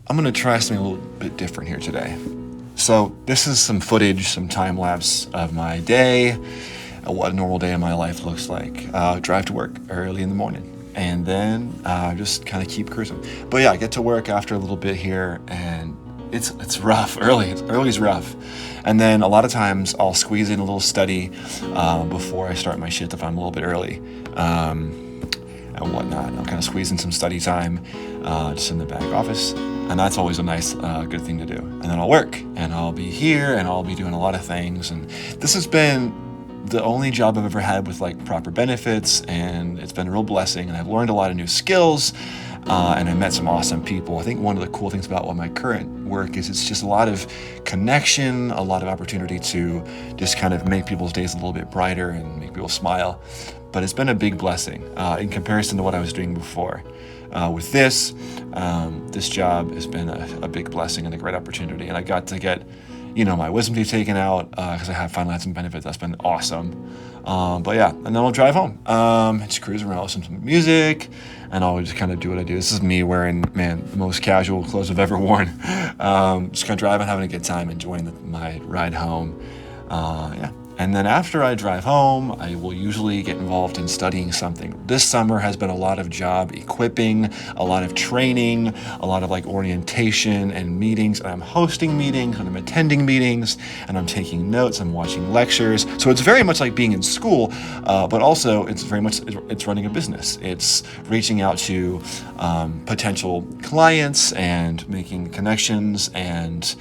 I'm going to try something a little bit different here today. So this is some footage, some time lapse of my day, what a normal day in my life looks like. Drive to work early in the morning and then just kind of keep cruising. But yeah, I get to work after a little bit here and it's rough. Early is rough. And then a lot of times I'll squeeze in a little study before I start my shift if I'm a little bit early. And whatnot. I'll kind of squeeze in some study time just in the back office. And that's always a nice, good thing to do. And then I'll work and I'll be here and I'll be doing a lot of things. And this has been the only job I've ever had with like proper benefits. And it's been a real blessing. And I've learned a lot of new skills. And I met some awesome people. I think one of the cool things about my current work is it's just a lot of connection, a lot of opportunity to just kind of make people's days a little bit brighter and make people smile. But it's been a big blessing in comparison to what I was doing before. With this job has been a big blessing and a great opportunity. And I got to get, my wisdom teeth taken out because I have finally had some benefits. That's been awesome. But yeah, and then I'll drive home. Just cruise around, listen to some music, and I'll just kind of do what I do. This is me wearing, the most casual clothes I've ever worn. Just kind of driving, having a good time, enjoying my ride home. Yeah. And then after I drive home, I will usually get involved in studying something. This summer has been a lot of job equipping, a lot of training, a lot of like orientation and meetings. And I'm hosting meetings and I'm attending meetings and I'm taking notes, I'm watching lectures. So it's very much like being in school, but also it's very much, it's running a business. It's reaching out to potential clients and making connections, and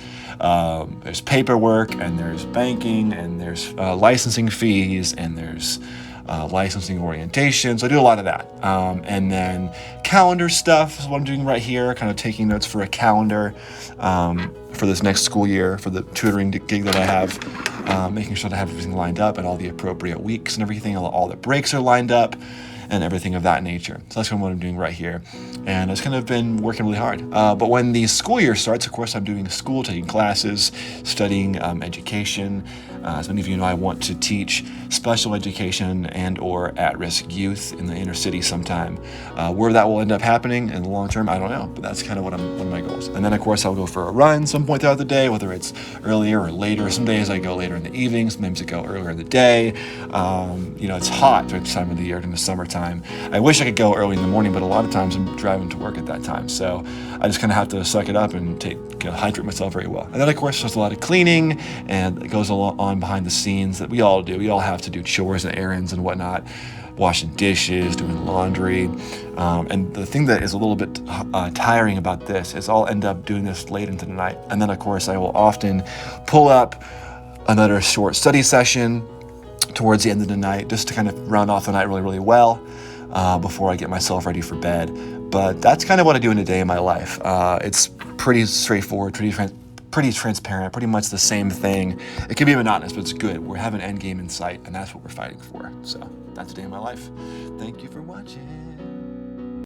there's paperwork and there's banking and there's licensing fees and there's licensing orientation. So I do a lot of that. And then calendar stuff is what I'm doing right here, kind of taking notes for a calendar for this next school year for the tutoring gig that I have, making sure to have everything lined up and all the appropriate weeks and everything, all the breaks are lined up and everything of that nature. So that's what I'm doing right here. And I've kind of been working really hard. But when the school year starts, of course, I'm doing school, taking classes, studying education. As many of you know, I want to teach special education and or at-risk youth in the inner city sometime. Where that will end up happening in the long term, I don't know, but that's kind of one of my goals. And then, of course, I'll go for a run some point throughout the day, whether it's earlier or later. Some days I go later in the evening, sometimes I go earlier in the day. It's hot during the time of the year, during the summertime. I wish I could go early in the morning, but a lot of times I'm driving to work at that time. So I just kind of have to suck it up and hydrate myself very well. And then, of course, there's a lot of cleaning and it goes on behind the scenes that we all do. We all have to do chores and errands and whatnot, washing dishes, doing laundry. And the thing that is a little bit tiring about this is I'll end up doing this late into the night. And then, of course, I will often pull up another short study session towards the end of the night just to kind of round off the night really, really well before I get myself ready for bed. But that's kind of what I do in a day in my life. It's pretty straightforward, pretty transparent, pretty much the same thing. It can be monotonous, but it's good. We have an end game in sight, and that's what we're fighting for. So that's a day in my life. Thank you for watching.